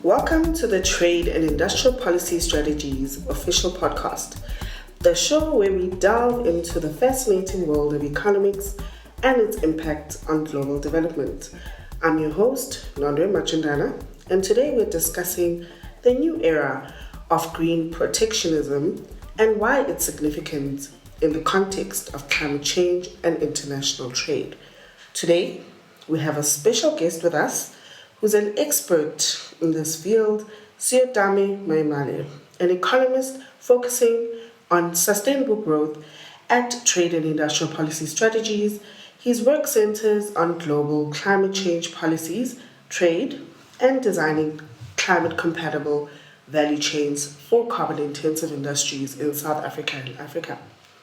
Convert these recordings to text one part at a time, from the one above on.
Welcome to the Trade and Industrial Policy Strategies official podcast, the show where we delve into the fascinating world of economics and its impact on global development. I'm your host, Nondwe Majundana, and today we're discussing the new era of green protectionism and why it's significant in the context of climate change and international trade. Today, we have a special guest with us who's an expert in this field, Seutame Maimele, an economist focusing on sustainable growth at Trade and Industrial Policy Strategies. His work centers on global climate change policies, trade, and designing climate-compatible value chains for carbon-intensive industries in South Africa and Africa.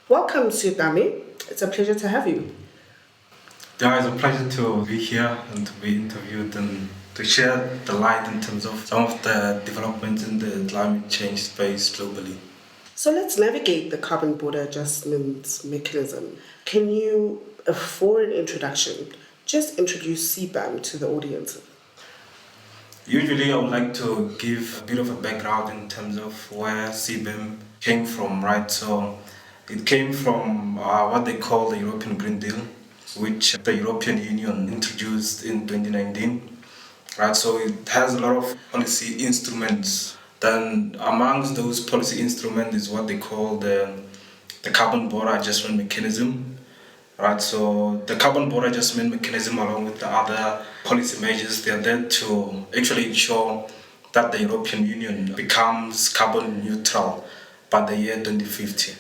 Welcome, Seutame. It's a pleasure to have you. Yeah, it's a pleasure to be here and to be interviewed and to share the light in terms of some of the developments in the climate change space globally. So let's navigate the carbon border adjustment mechanism. Can you, for an introduction, just introduce CBAM to the audience? Usually I would like to give a bit of a background in terms of where CBAM came from, right? So it came from what they call the European Green Deal, which the European Union introduced in 2019. Right, so it has a lot of policy instruments. Then amongst those policy instruments is what they call the carbon border adjustment mechanism. Right, so the carbon border adjustment mechanism, along with the other policy measures, they are there to actually ensure that the European Union becomes carbon neutral by the year 2050.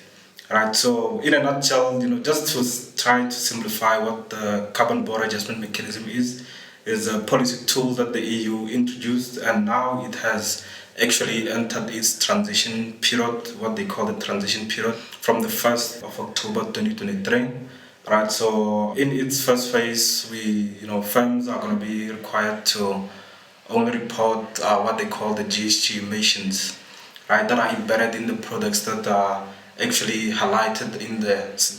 Right, so in a nutshell, just to try to simplify what the carbon border adjustment mechanism is a policy tool that the EU introduced, and now it has actually entered its transition period, what they call the transition period, from the 1st of October 2023. Right, so in its first phase, firms are going to be required to only report what they call the GHG emissions, right, that are embedded in the products that are actually highlighted in the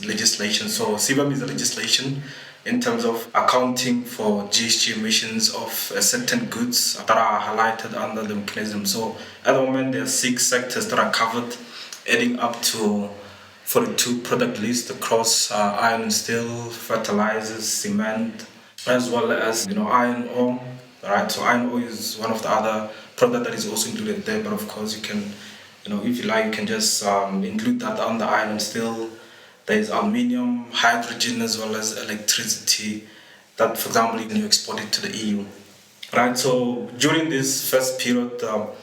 legislation. So CBAM is a legislation in terms of accounting for GHG emissions of certain goods that are highlighted under the mechanism. So at the moment there are 6 sectors that are covered, adding up to 42 product lists across iron and steel, fertilizers, cement, as well as iron ore. Right, so iron ore is one of the other products that is also included there, but of course you can, if you like, you can just include that under iron and steel. There is aluminium, hydrogen, as well as electricity that, for example, you export it to the EU. Right, so during this first period,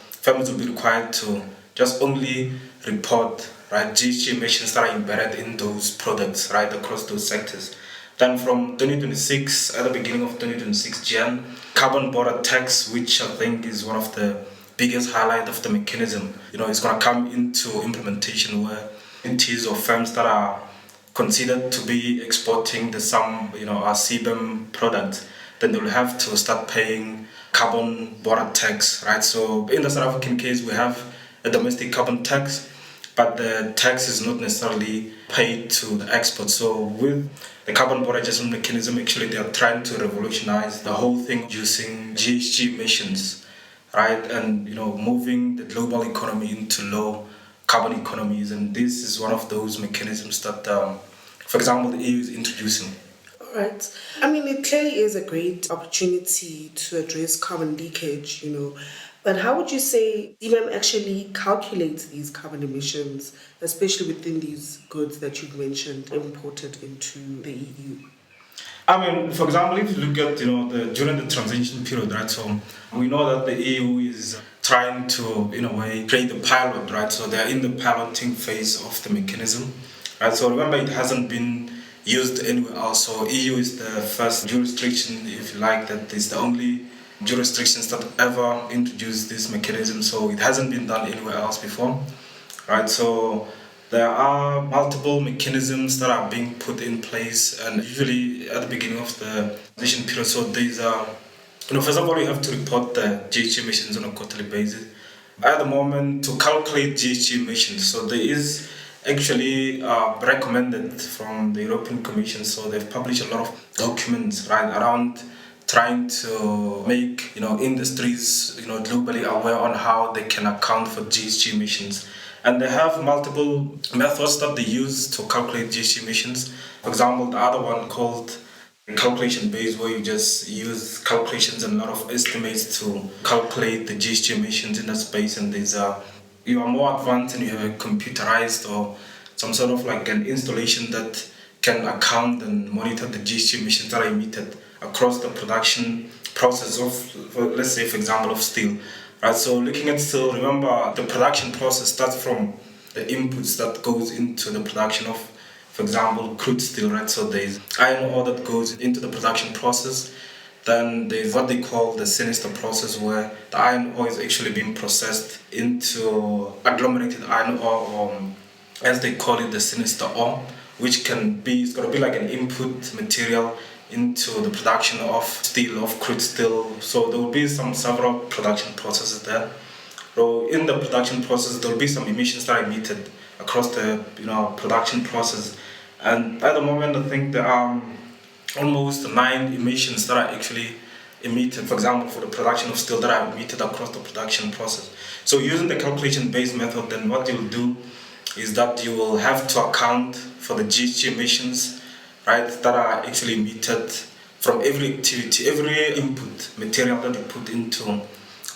firms will be required to just only report GHG emissions that are embedded in those products, right, across those sectors. Then from 2026, at the beginning of 2026 Jan, carbon border tax, which I think is one of the biggest highlight of the mechanism, it's going to come into implementation where entities or firms that are considered to be exporting some CBAM product, then they'll have to start paying carbon border tax, right? So in the South African case, we have a domestic carbon tax, but the tax is not necessarily paid to the export. So with the carbon border adjustment mechanism, actually they are trying to revolutionize the whole thing using GHG emissions, right? And moving the global economy into low carbon economies, and this is one of those mechanisms that, for example, the EU is introducing. All right. I mean, it clearly is a great opportunity to address carbon leakage, but how would you say CBAM actually calculates these carbon emissions, especially within these goods that you've mentioned imported into the EU? I mean, for example, if you look at during the transition period, right? So we know that the EU is trying to, in a way, create the pilot, right? So they're in the piloting phase of the mechanism, right? So remember, it hasn't been used anywhere else. So EU is the first jurisdiction, if you like, that is the only jurisdictions that ever introduced this mechanism. So it hasn't been done anywhere else before, right? So there are multiple mechanisms that are being put in place, and usually at the beginning of the transition period. So these are, first of all, you have to report the GHG emissions on a quarterly basis. At the moment, to calculate GHG emissions, so there is actually recommended from the European Commission. So they've published a lot of documents, right, around trying to make industries globally aware on how they can account for GHG emissions. And they have multiple methods that they use to calculate GHG emissions. For example, the other one called calculation base, where you just use calculations and a lot of estimates to calculate the GHG emissions in that space. And there's you are more advanced and you have a computerized or some sort of like an installation that can account and monitor the GHG emissions that are emitted across the production process of, let's say, for example, of steel. Right, so looking at steel, remember the production process starts from the inputs that goes into the production of, for example, crude steel, right? So there's iron ore that goes into the production process. Then there's what they call the sinister process, where the iron ore is actually being processed into agglomerated iron ore, or as they call it, the sinister ore, which it's going to be like an input material into the production of steel, of crude steel. So there will be several production processes there. So in the production process, there will be some emissions that are emitted across the production process. And at the moment, I think there are almost 9 emissions that are actually emitted, for example, for the production of steel, that are emitted across the production process. So using the calculation-based method, then what you'll do is that you will have to account for the GHG emissions, right, that are actually emitted from every activity, every input material that you put into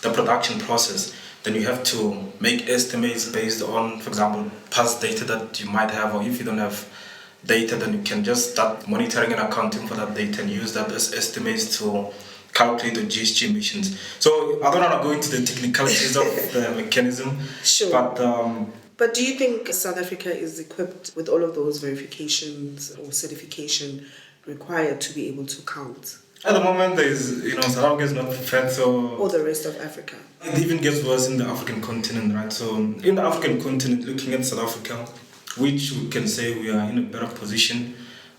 the production process. Then you have to make estimates based on, for example, past data that you might have, or if you don't have data, then you can just start monitoring and accounting for that data and use that as estimates to calculate the GHG emissions. So I don't want to go into the technicalities of the mechanism, Sure. But do you think South Africa is equipped with all of those verifications or certification required to be able to count? At the moment, South Africa is not prepared, so... Or the rest of Africa? It even gets worse in the African continent, right? So in the African continent, looking at South Africa, which we can say we are in a better position,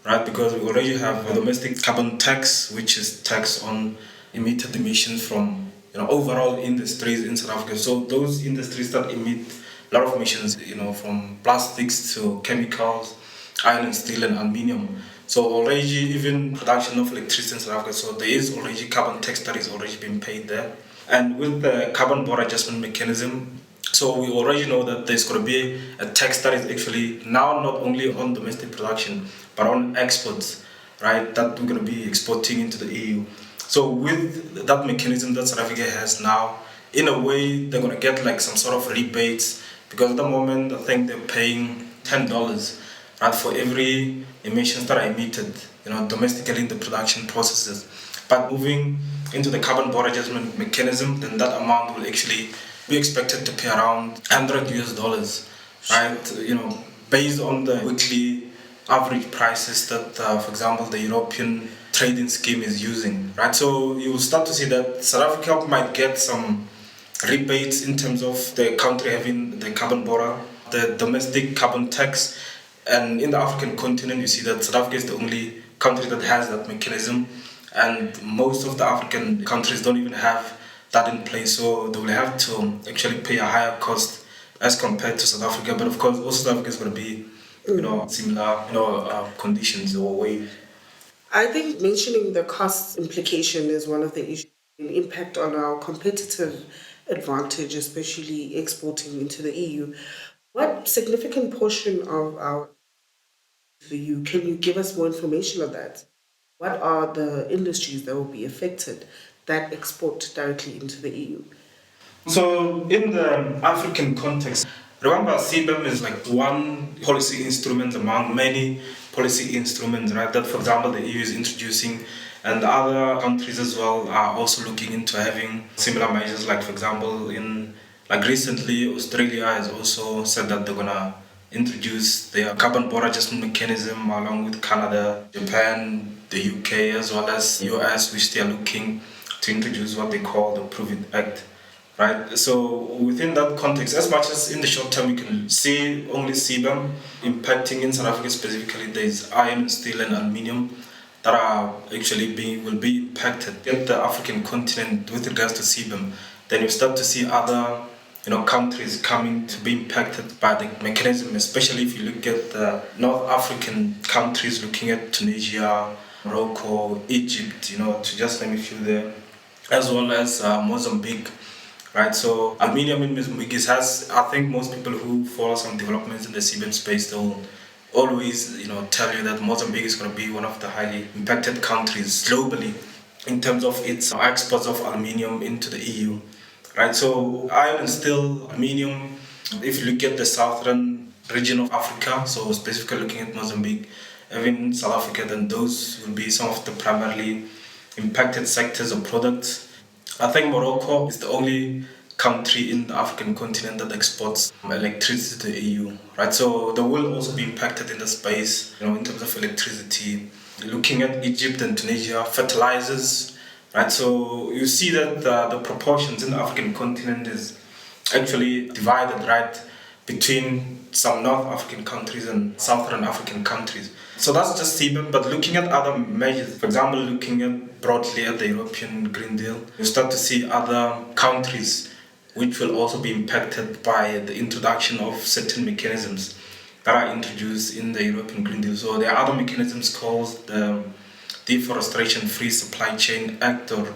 right? Because we already have a domestic carbon tax, which is tax on emitted emissions from overall industries in South Africa. So those industries that emit a lot of emissions, from plastics to chemicals, iron and steel and aluminium. So already even production of electricity in South Africa, so there is already carbon tax that is already being paid there. And with the carbon border adjustment mechanism, so we already know that there's going to be a tax that is actually now not only on domestic production, but on exports, right, that we're going to be exporting into the EU. So with that mechanism that South Africa has now, in a way, they're going to get like some sort of rebates, because at the moment, I think they're paying $10, right, for every emissions that are emitted, domestically in the production processes. But moving into the carbon border adjustment mechanism, then that amount will actually be expected to pay around $100, right, based on the weekly average prices that, for example, the European trading scheme is using, right? So you will start to see that South Africa might get some rebates in terms of the country having the carbon border, the domestic carbon tax. And in the African continent, you see that South Africa is the only country that has that mechanism, and most of the African countries don't even have that in place, so they will have to actually pay a higher cost as compared to South Africa. But of course, also South Africa is going to be, similar, conditions or way. I think mentioning the cost implication is one of the issues, the impact on our competitive advantage, especially exporting into the EU. What significant portion of our EU, can you give us more information on that? What are the industries that will be affected that export directly into the EU? So in the African context, remember CBAM is like one policy instrument among many policy instruments, right? That, for example, the EU is introducing, and other countries as well are also looking into having similar measures. Like, for example, recently, Australia has also said that they're gonna introduce their carbon border adjustment mechanism along with Canada, Japan, the UK, as well as US, which they are looking to introduce what they call the Prove It Act. Right, so within that context, as much as in the short term you can see only CBAM impacting in South Africa specifically, there is iron, steel, and aluminium that are actually will be impacted in the African continent with regards to CBAM. Then you start to see other, countries coming to be impacted by the mechanism, especially if you look at the North African countries, looking at Tunisia, Morocco, Egypt, to just name a few there, as well as Mozambique. Right, so aluminium in Mozambique has, I think most people who follow some developments in the CBAM space, they'll always, tell you that Mozambique is going to be one of the highly impacted countries globally in terms of its exports of aluminium into the EU. Right, so iron and steel, aluminium, if you look at the southern region of Africa, so specifically looking at Mozambique, even South Africa, then those will be some of the primarily impacted sectors or products. I think Morocco is the only country in the African continent that exports electricity to the EU, right? So they will also be impacted in the space, in terms of electricity. Looking at Egypt and Tunisia, fertilizers, right? So you see that the proportions in the African continent is actually divided, right, between some North African countries and Southern African countries. So that's just CBAM, but looking at other measures, for example, looking at broadly at the European Green Deal, you start to see other countries which will also be impacted by the introduction of certain mechanisms that are introduced in the European Green Deal. So there are other mechanisms called the Deforestation Free Supply Chain Act, or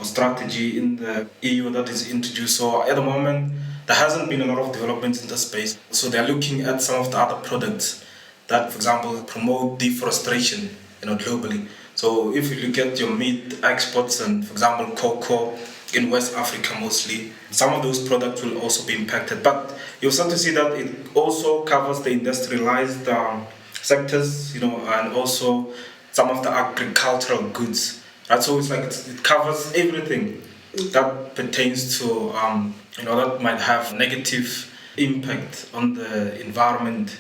strategy in the EU that is introduced. So at the moment, there hasn't been a lot of developments in the space. So they're looking at some of the other products that, for example, promote deforestation, globally. So if you look at your meat exports and, for example, cocoa in West Africa mostly, some of those products will also be impacted. But you'll start to see that it also covers the industrialized sectors, and also some of the agricultural goods. Right? So it's like it covers everything that pertains to, that might have negative impact on the environment,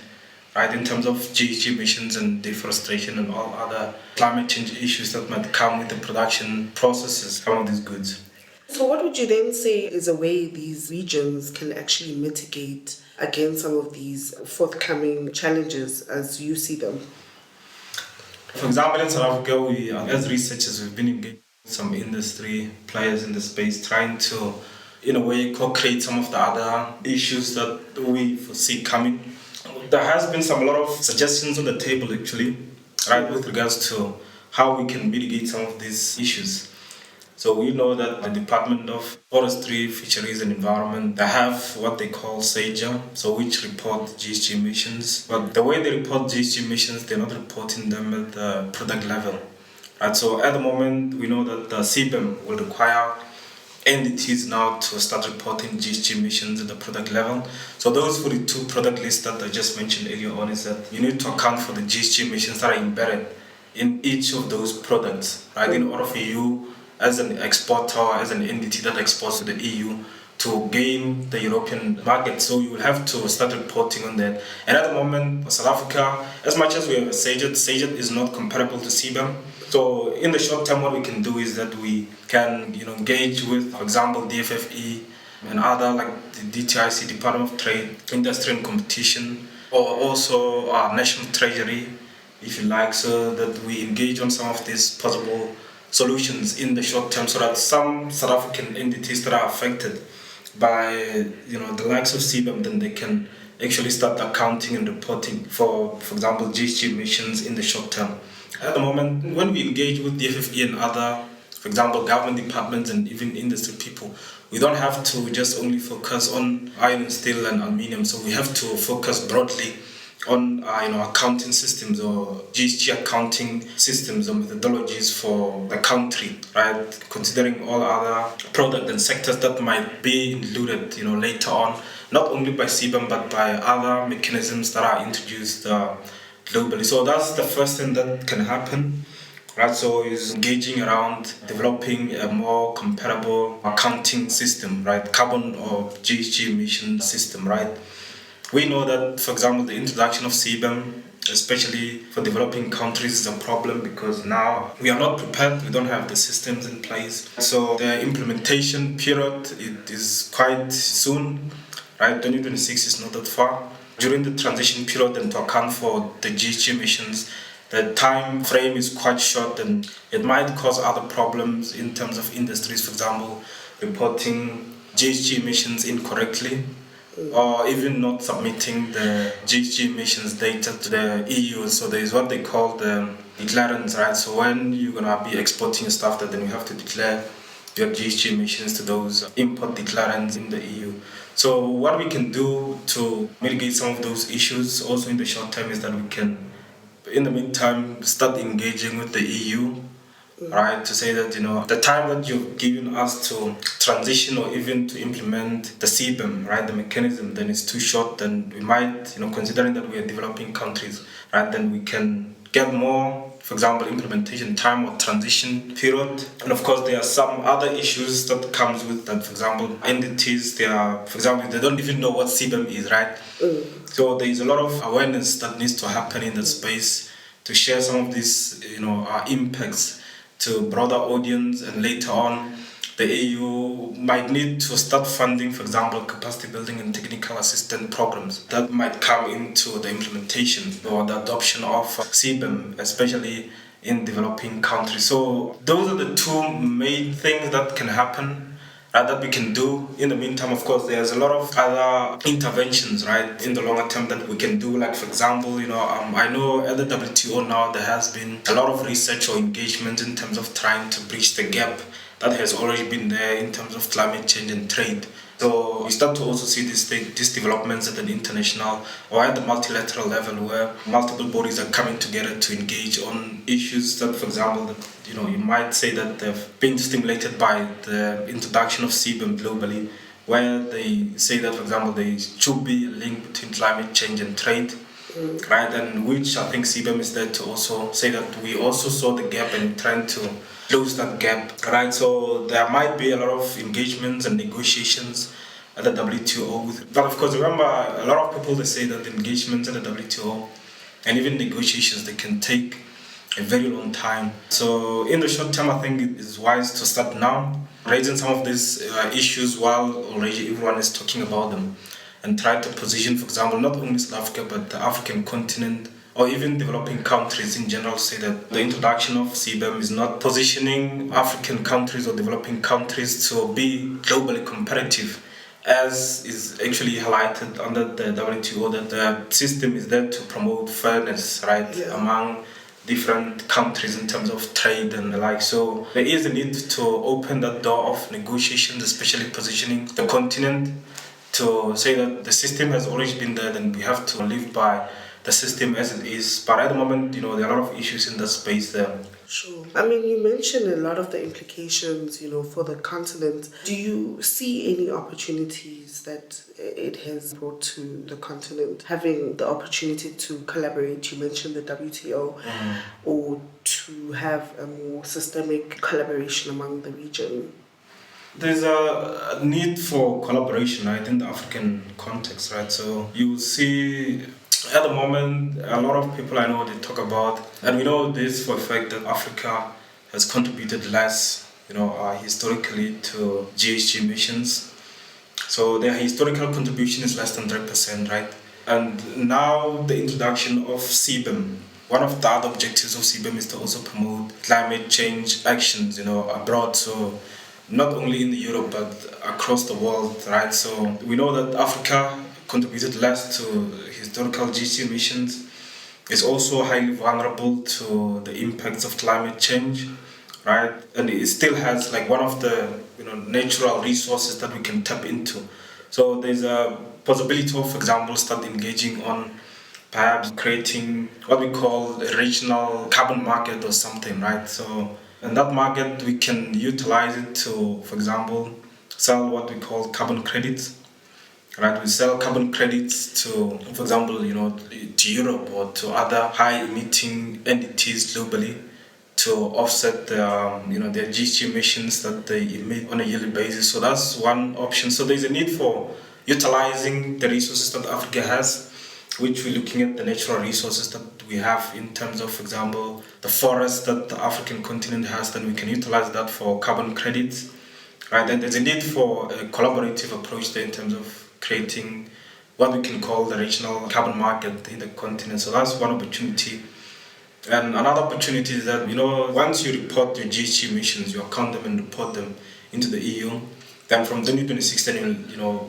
right, in terms of GHG emissions and deforestation and all other climate change issues that might come with the production processes of some of these goods. So what would you then say is a way these regions can actually mitigate against some of these forthcoming challenges as you see them? For example, in South Africa, we, as researchers, we've been engaged with some industry players in the space trying to, in a way, co-create some of the other issues that we foresee coming. There has been a lot of suggestions on the table actually, right, with regards to how we can mitigate some of these issues. So we know that the Department of Forestry, Fisheries and Environment, they have what they call SAGA, so which report GHG emissions. But the way they report GHG emissions, they're not reporting them at the product level. Right? So at the moment, we know that the CBAM will require entities now to start reporting GHG emissions at the product level. So those 42 product lists that I just mentioned earlier on is that you need to account for the GHG emissions that are embedded in each of those products, right? In order for you as an exporter, as an entity that exports to the EU, to gain the European market. So you will have to start reporting on that. And at the moment, South Africa, as much as we have a SAGET is not comparable to CBAM. So in the short term, what we can do is that we can, engage with, for example, DFFE and other like the DTIC, Department of Trade, Industry and Competition, or also our National Treasury, if you like, so that we engage on some of these possible solutions in the short term, so that some South African entities that are affected by the likes of CBAM, then they can actually start accounting and reporting for example, GHG emissions in the short term. At the moment, when we engage with the DFFE and other, for example, government departments and even industry people, we don't have to just only focus on iron and steel and aluminium. So we have to focus broadly on accounting systems or GHG accounting systems or methodologies for the country, right? Considering all other products and sectors that might be included, later on, not only by CBAM but by other mechanisms that are introduced globally. So that's the first thing that can happen, right? So is engaging around developing a more comparable accounting system, right? Carbon or GHG emission system, right? We know that, for example, the introduction of CBAM, especially for developing countries, is a problem because now we are not prepared, we don't have the systems in place. So the implementation period, it is quite soon, right? 2026 is not that far. During the transition period and to account for the GHG emissions, the time frame is quite short and it might cause other problems in terms of industries, for example, reporting GHG emissions incorrectly, or even not submitting the GHG emissions data to the EU. So there is what they call the declarants, right? So when you're gonna be exporting stuff, then you have to declare your GHG emissions to those import declarants in the EU. So what we can do to mitigate some of those issues also in the short term is that we can, in the meantime, start engaging with the EU, right? To say that, the time that you've given us to transition or even to implement the CBAM, right, the mechanism, then it's too short. Then we might, considering that we are developing countries, right, then we can get more, for example, implementation time or transition period. And of course, there are some other issues that comes with that. For example, entities, they don't even know what CBAM is, right? So there is a lot of awareness that needs to happen in the space to share some of these, impacts to broader audience, and later on the EU might need to start funding, for example, capacity building and technical assistance programs that might come into the implementation or the adoption of CBAM, especially in developing countries. So those are the two main things that can happen, that we can do. In the meantime, of course, there's a lot of other interventions, right, in the longer term that we can do. Like, for example, I know at the WTO now there has been a lot of research or engagement in terms of trying to bridge the gap that has already been there in terms of climate change and trade. So we start to also see these developments at an international or at the multilateral level, where multiple bodies are coming together to engage on issues that, for example, you might say that they've been stimulated by the introduction of CBAM globally, where they say that, for example, there should be a link between climate change and trade, right? And which I think CBAM is there to also say that we also saw the gap and trying to close that gap, right? So there might be a lot of engagements and negotiations at the WTO. But of course, remember, a lot of people, they say that the engagements at the WTO and even negotiations, they can take a very long time. So in the short term, I think it is wise to start now, raising some of these issues while already everyone is talking about them, and try to position, for example, not only South Africa, but the African continent, or even developing countries in general, say that the introduction of CBAM is not positioning African countries or developing countries to be globally competitive, as is actually highlighted under the WTO, that the system is there to promote fairness, right, among different countries in terms of trade and the like. So there is a need to open that door of negotiations, especially positioning the continent to say that the system has always been there, then we have to live by the system as it is. But at the moment, there are a lot of issues in that space there. Sure. I mean, you mentioned a lot of the implications, for the continent. Do you see any opportunities that it has brought to the continent, having the opportunity to collaborate? You mentioned the WTO, or to have a more systemic collaboration among the region. There's a need for collaboration, right, in the African context, right? So you will see at the moment, a lot of people I know, they talk about, and we know this for a fact, that Africa has contributed less, historically to GHG emissions. So their historical contribution is less than 3%, right? And now the introduction of CBAM, one of the other objectives of CBAM is to also promote climate change actions, abroad. So not only in Europe, but across the world, right? So we know that Africa contributed less to historical GHG emissions. It's also highly vulnerable to the impacts of climate change, right? And it still has one of the natural resources that we can tap into. So there's a possibility of, for example, start engaging on perhaps creating what we call a regional carbon market or something, right? So in that market, we can utilize it to, for example, sell what we call carbon credits. Right, we sell carbon credits to, for example, to Europe or to other high-emitting entities globally to offset their GHG emissions that they emit on a yearly basis. So that's one option. So there's a need for utilizing the resources that Africa has, which we're looking at the natural resources that we have in terms of, for example, the forests that the African continent has. Then we can utilize that for carbon credits. Right, and there's a need for a collaborative approach there in terms of creating what we can call the regional carbon market in the continent. So that's one opportunity. And another opportunity is that, once you report your GHG emissions, you account them and report them into the EU, then from 2026, then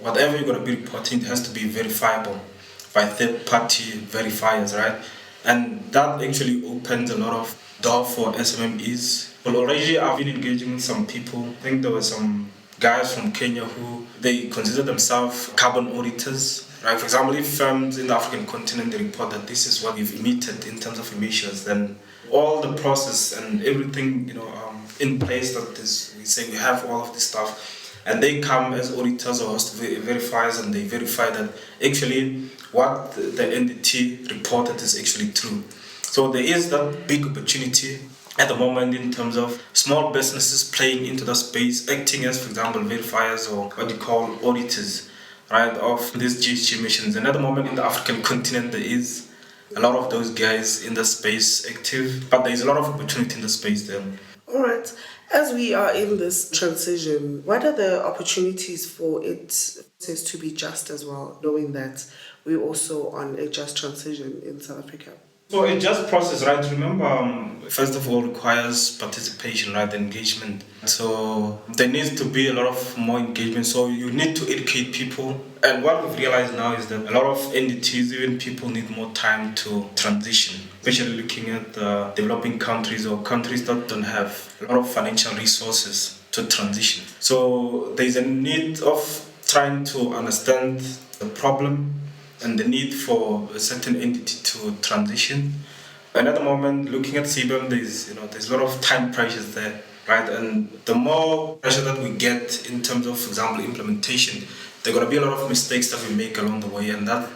whatever you're going to be reporting, it has to be verifiable by third-party verifiers, right? And that actually opens a lot of door for SMMEs. Well, already I've been engaging with some people. I think there were some guys from Kenya who they consider themselves carbon auditors. Right? For example, if firms in the African continent they report that this is what we've emitted in terms of emissions, then all the process and everything in place that is, we say we have all of this stuff, and they come as auditors or as verifiers, and they verify that actually what the entity reported is actually true. So there is that big opportunity at the moment in terms of small businesses playing into the space, acting as, for example, verifiers or what you call auditors, right, of these GHG emissions. And at the moment in the African continent, there is a lot of those guys in the space active, but there is a lot of opportunity in the space there. All right. As we are in this transition, what are the opportunities for it to be just as well, knowing that we're also on a just transition in South Africa? So a just process, right? Remember, first of all, requires participation, right? Engagement. So there needs to be a lot of more engagement. So you need to educate people. And what we've realized now is that a lot of entities, even people, need more time to transition, especially looking at developing countries or countries that don't have a lot of financial resources to transition. So there's a need of trying to understand the problem and the need for a certain entity to transition. And at the moment, looking at CBAM, there's a lot of time pressures there, right? And the more pressure that we get in terms of, for example, implementation, there are going to be a lot of mistakes that we make along the way, and that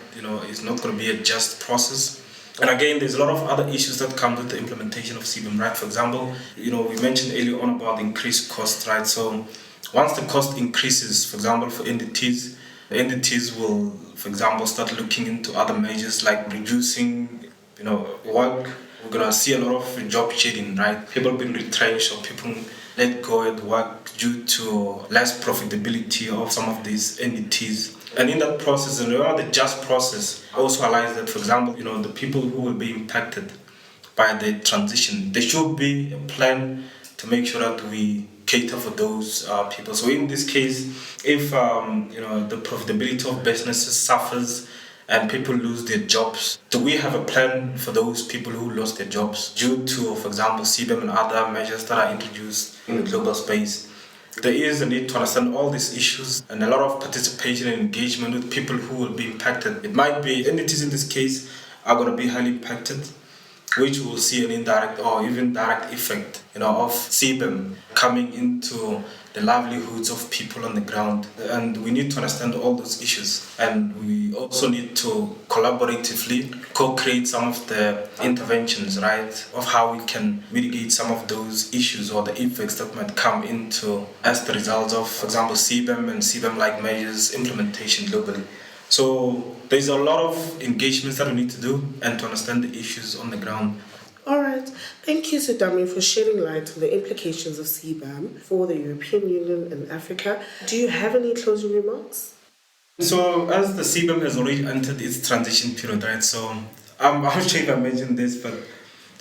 is not going to be a just process. And again, there's a lot of other issues that come with the implementation of CBAM, right? For example, we mentioned earlier on about increased cost, right? So once the cost increases, for example, for entities will, for example, start looking into other measures like reducing, work. We're gonna see a lot of job shedding, right? People being retrenched or people let go at work due to less profitability of some of these entities. And in that process, and remember the just process also allows that, for example, the people who will be impacted by the transition, there should be a plan to make sure that we cater for those people. So in this case, if the profitability of businesses suffers and people lose their jobs, do we have a plan for those people who lost their jobs due to, for example, CBAM and other measures that are introduced in the global space? There is a need to understand all these issues and a lot of participation and engagement with people who will be impacted. It might be entities in this case are going to be highly impacted, which will see an indirect or even direct effect, of CBAM coming into the livelihoods of people on the ground. And we need to understand all those issues. And we also need to collaboratively co-create some of the interventions, right, of how we can mitigate some of those issues or the effects that might come into as the result of, for example, CBAM and CBAM-like measures implementation globally. So there's a lot of engagements that we need to do and to understand the issues on the ground. All right. Thank you, Seutame, for shedding light on the implications of CBAM for the European Union and Africa. Do you have any closing remarks? So as the CBAM has already entered its transition period, right? So I'm not sure if I mentioned this, but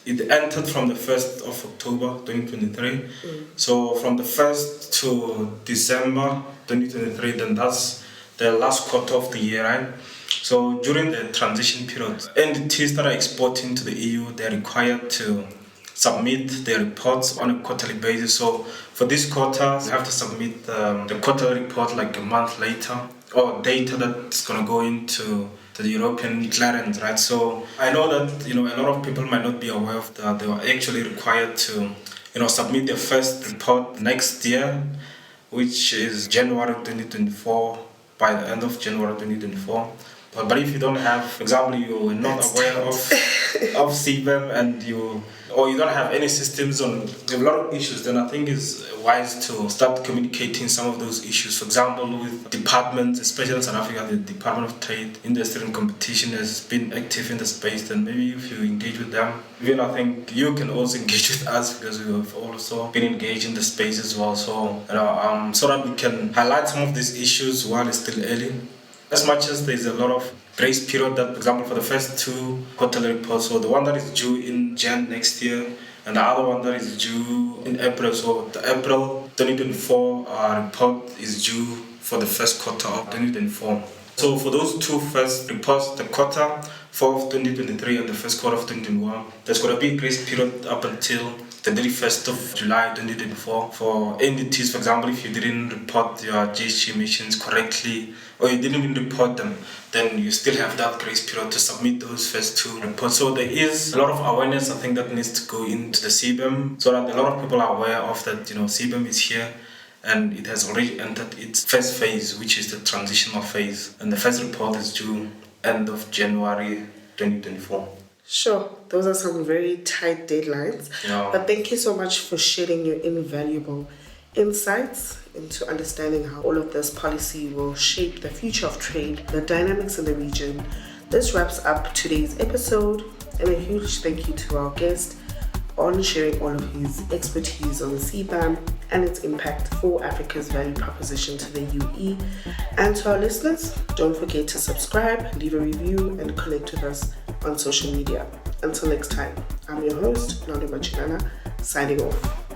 it entered from the 1st of October 2023. So from the 1st to December 2023, then that's the last quarter of the year, right? So during the transition period, entities that are exporting to the EU, they're required to submit their reports on a quarterly basis. So for this quarter, they have to submit the quarterly report like a month later, or data that's going to go into the European clearance, right? So I know that a lot of people might not be aware of that. They were actually required to submit their first report next year, which is January 2024, by the end of January 2024. But if you don't have, for example, you're not aware of CBAM and you don't have any systems on a lot of issues, then I think it's wise to start communicating some of those issues. For example, with departments, especially in South Africa, the Department of Trade, Industry and Competition has been active in the space. Then maybe if you engage with them, even I think you can also engage with us because we have also been engaged in the space as well. So so that we can highlight some of these issues while it's still early. As much as there's a lot of grace period that, for example, for the first two quarterly reports, so the one that is due in Jan next year and the other one that is due in April. So the April 2024 report is due for the first quarter of 2024. So for those two first reports, the quarter 4th, 2023 and the first quarter of 2021. There's going to be a grace period up until the 31st of July 2024 for entities. For example, if you didn't report your GHG emissions correctly or you didn't even report them, then you still have that grace period to submit those first 2 reports. So there is a lot of awareness, I think, that needs to go into the CBAM so that a lot of people are aware of that, CBAM is here and it has already entered its first phase, which is the transitional phase. And the first report is due end of January 2024. Sure, those are some very tight deadlines. Yeah. But thank you so much for sharing your invaluable insights into understanding how all of this policy will shape the future of trade, the dynamics in the region. This wraps up today's episode, and a huge thank you to our guest on sharing all of his expertise on CBAM and its impact for Africa's value proposition to the UE. And to our listeners, don't forget to subscribe, leave a review, and connect with us on social media. Until next time, I'm your host, Nondwe Majundana, signing off.